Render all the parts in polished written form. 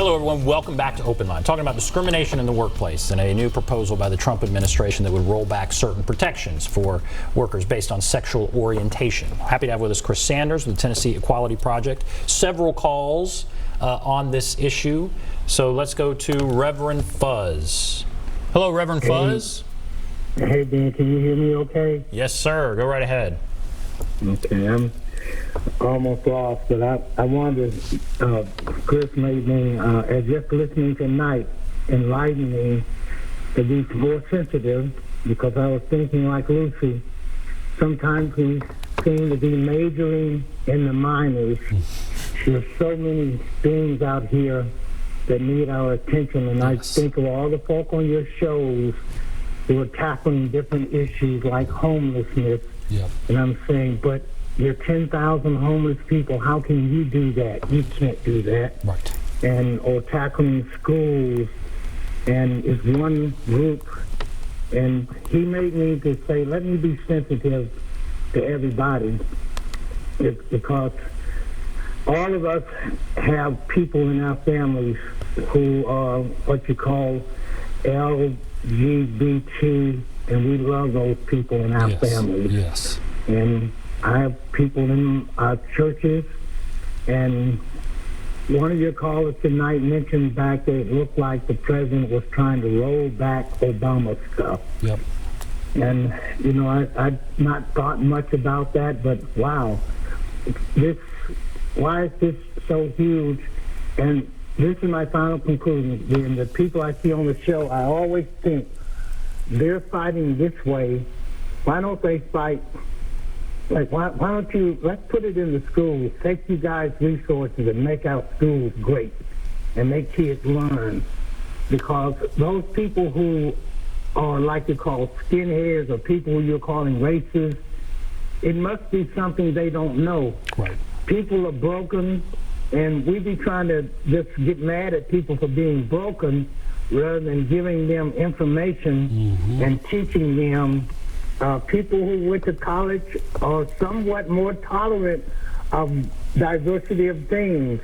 Hello, everyone. Welcome back to OpenLine. Talking about discrimination in the workplace and a new proposal by the Trump administration that would roll back certain protections for workers based on sexual orientation. Happy to have with us Chris Sanders with the Tennessee Equality Project. Several calls on this issue. So let's go to Reverend Fuzz. Hello, Reverend Fuzz. Hey, Ben, can you hear me okay? Yes, sir. Go right ahead. Okay, I'm almost lost, but I wanted to, Chris made me, as just listening tonight, enlighten me to be more sensitive, because I was thinking like Lucy, sometimes we seem to be majoring in the minors. There's so many things out here that need our attention, and I think of all the folk on your shows who are tackling different issues like homelessness, and I'm saying, but you're 10,000 homeless people. How can you do that? You can't do that. Right. And or tackling schools, and it's one group. And he made me to say, let me be sensitive to everybody. It's because all of us have people in our families who are what you call LGBT, and we love those people in our families. Yes. And I have people in our churches, and one of your callers tonight mentioned back that it looked like the president was trying to roll back Obama stuff. Yep. And, you know, I've not thought much about that, but wow, why is this so huge? And this is my final conclusion. And the people I see on the show, I always think they're fighting this way. Why don't they fight? Like, why don't you, let's put it in the schools, take you guys' resources and make our schools great and make kids learn. Because those people who are like you call skinheads or people who you're calling racist, it must be something they don't know. Right. People are broken, and we be trying to just get mad at people for being broken rather than giving them information and teaching them. People who went to college are somewhat more tolerant of diversity of things.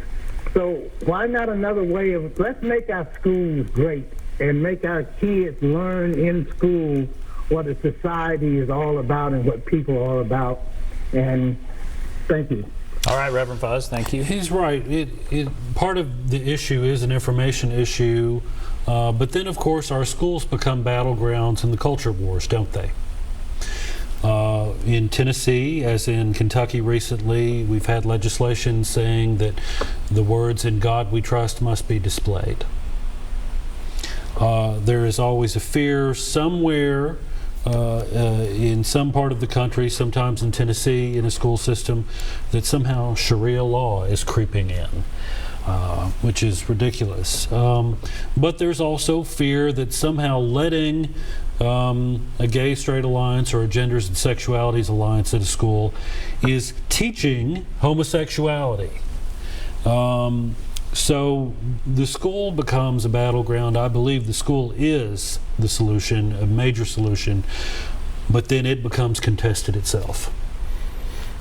So why not another way of, let's make our schools great and make our kids learn in school what a society is all about and what people are all about. And thank you. All right, Reverend Fuzz, thank you. He's right. Part of the issue is an information issue, but then, of course, our schools become battlegrounds in the culture wars, don't they? In Tennessee, as in Kentucky recently, we've had legislation saying that the words "In God We Trust" must be displayed. There is always a fear somewhere in some part of the country, sometimes in Tennessee, in a school system, that somehow Sharia law is creeping in, which is ridiculous. But there's also fear that somehow letting a gay straight alliance or a genders and sexualities alliance at a school is teaching homosexuality. So the school becomes a battleground. I believe the school is the solution, a major solution, but then it becomes contested itself.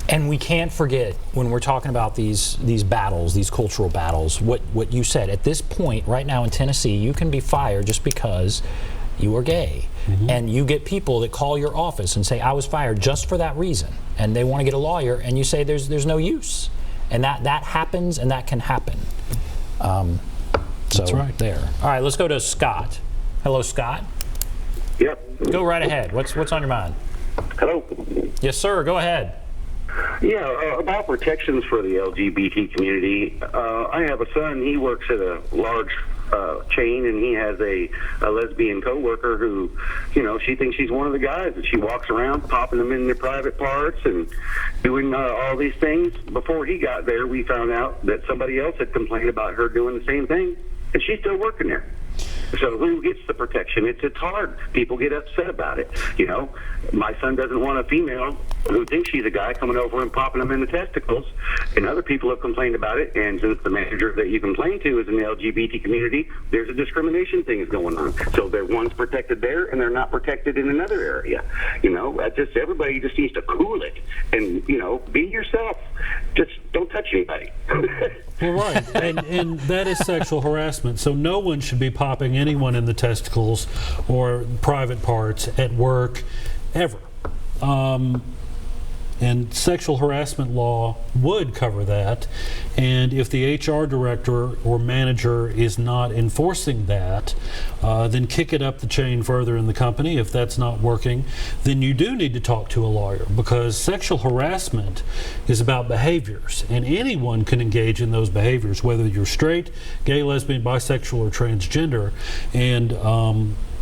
And we can't forget, when we're talking about these battles, these cultural battles, what you said. At this point, right now in Tennessee, you can be fired just because you are gay. And you get people that call your office and say, I was fired just for that reason. And they want to get a lawyer, and you say there's no use. And that happens, and that can happen. That's right. There. All right, let's go to Scott. Hello, Scott. Yep. Go right ahead. What's on your mind? Hello. Yes, sir. Go ahead. Yeah, about protections for the LGBT community. I have a son. He works at a large chain, and he has a lesbian coworker who, you know, she thinks she's one of the guys, and she walks around popping them in their private parts and doing all these things. Before he got there, we found out that somebody else had complained about her doing the same thing, and she's still working there. So who gets the protection? It's hard. People get upset about it. You know, my son doesn't want a female who thinks she's a guy coming over and popping them in the testicles, and other people have complained about it. And since the manager that you complain to is in the LGBT community, there's a discrimination thing going on. So they're one's protected there, and they're not protected in another area. You know, everybody just needs to cool it and, you know, be yourself. Just don't touch anybody. Well, right, and that is sexual harassment. So no one should be popping anyone in the testicles or private parts at work, ever. And sexual harassment law would cover that. And if the HR director or manager is not enforcing that, then kick it up the chain further in the company. If that's not working, then you do need to talk to a lawyer, because sexual harassment is about behaviors, and anyone can engage in those behaviors, whether you're straight, gay, lesbian, bisexual, or transgender. And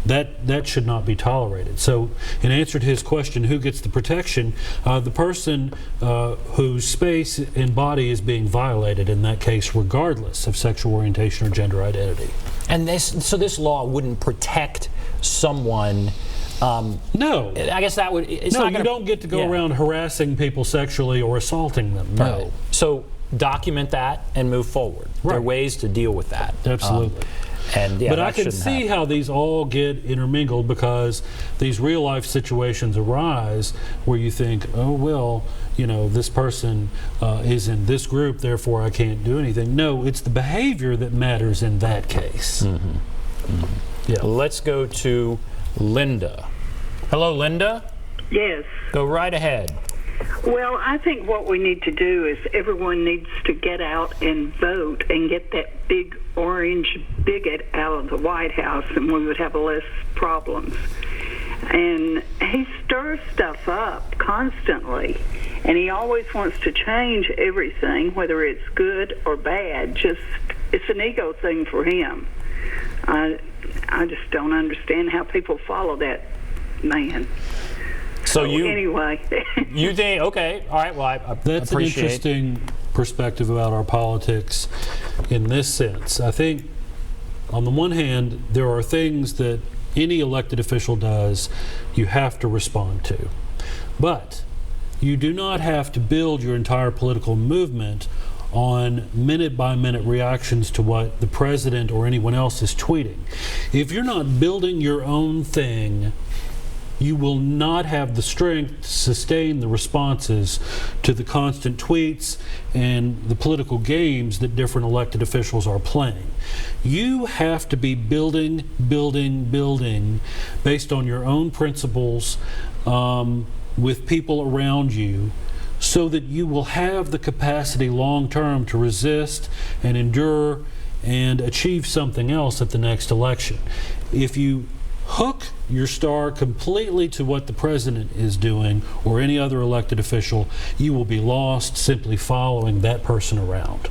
that should not be tolerated. So in answer to his question, who gets the protection? The person whose space and body is being violated in that case, regardless of sexual orientation or gender identity. And this law wouldn't protect someone. No. I guess that would. It's no, not you don't get to go around harassing people sexually or assaulting them. No. Right. So document that and move forward. Right. There are ways to deal with that. Absolutely. And but I can see how these all get intermingled, because these real life situations arise where you think, oh, well, this person is in this group, therefore I can't do anything. No, it's the behavior that matters in that case. Mm-hmm. Mm-hmm. Yeah. Let's go to Linda. Hello, Linda. Yes. Go right ahead. Well, I think what we need to do is everyone needs to get out and vote and get that big orange bigot out of the White House, and we would have less problems. And he stirs stuff up constantly, and he always wants to change everything, whether it's good or bad. It's an ego thing for him. I just don't understand how people follow that man. So anyway, you think, okay, all right, well, I that's appreciate. An interesting perspective about our politics in this sense. I think, on the one hand, there are things that any elected official does you have to respond to. But you do not have to build your entire political movement on minute-by-minute reactions to what the president or anyone else is tweeting. If you're not building your own thing, you will not have the strength to sustain the responses to the constant tweets and the political games that different elected officials are playing. You have to be building based on your own principles with people around you, so that you will have the capacity long-term to resist and endure and achieve something else at the next election. If you hook your star completely to what the president is doing or any other elected official, you will be lost simply following that person around.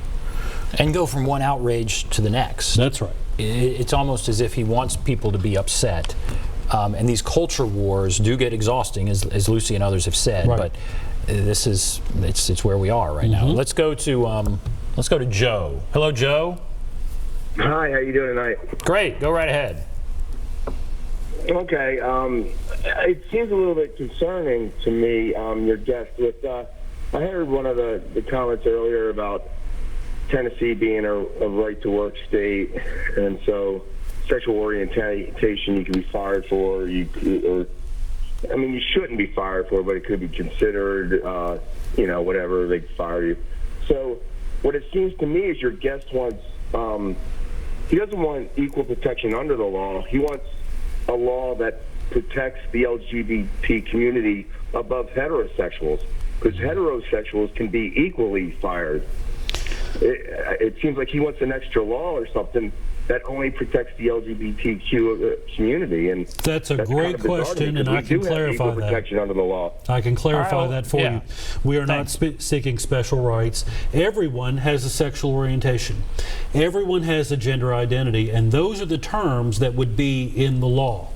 And go from one outrage to the next. That's right. It's almost as if he wants people to be upset. And these culture wars do get exhausting, as Lucy and others have said. Right. But it's where we are right now. Let's go to Joe. Hello, Joe. Hi, how you doing tonight? Great. Go right ahead. Okay, it seems a little bit concerning to me, your guest. I heard one of the comments earlier about Tennessee being a right-to-work state, and so sexual orientation you can be fired for, you shouldn't be fired for, but it could be considered, whatever, they fire you. So what it seems to me is your guest wants, he doesn't want equal protection under the law. He wants a law that protects the LGBT community above heterosexuals, because heterosexuals can be equally fired. It seems like he wants an extra law or something that only protects the LGBTQ community, and that's a great question, and I can clarify that. Protection under the law. I can clarify that for you. We are not seeking special rights. Everyone has a sexual orientation. Everyone has a gender identity, and those are the terms that would be in the law.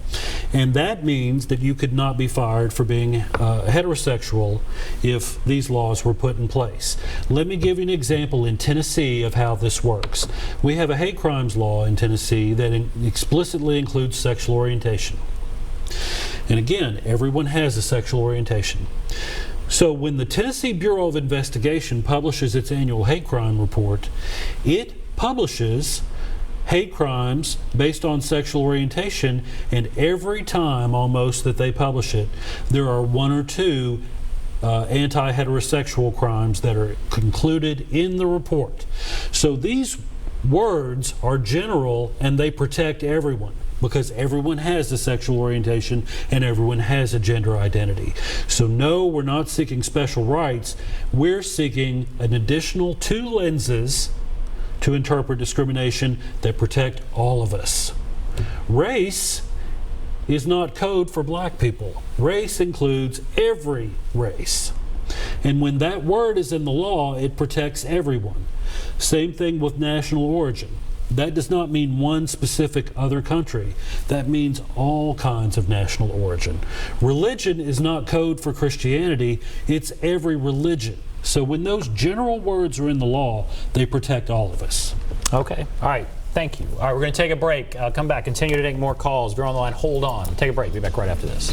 And that means that you could not be fired for being heterosexual if these laws were put in place. Let me give you an example in Tennessee of how this works. We have a hate crimes law in Tennessee that explicitly includes sexual orientation. And again, everyone has a sexual orientation. So when the Tennessee Bureau of Investigation publishes its annual hate crime report, it publishes hate crimes based on sexual orientation, and every time almost that they publish it, there are one or two anti-heterosexual crimes that are concluded in the report. So these words are general and they protect everyone, because everyone has a sexual orientation and everyone has a gender identity. So no, we're not seeking special rights. We're seeking an additional 2 lenses to interpret discrimination that protect all of us. Race is not code for black people. Race includes every race. And when that word is in the law, it protects everyone. Same thing with national origin. That does not mean one specific other country. That means all kinds of national origin. Religion is not code for Christianity, it's every religion. So when those general words are in the law, they protect all of us. Okay. All right. Thank you. All right, we're going to take a break. Come back, continue to take more calls. If you're on the line, hold on. Take a break. Be back right after this.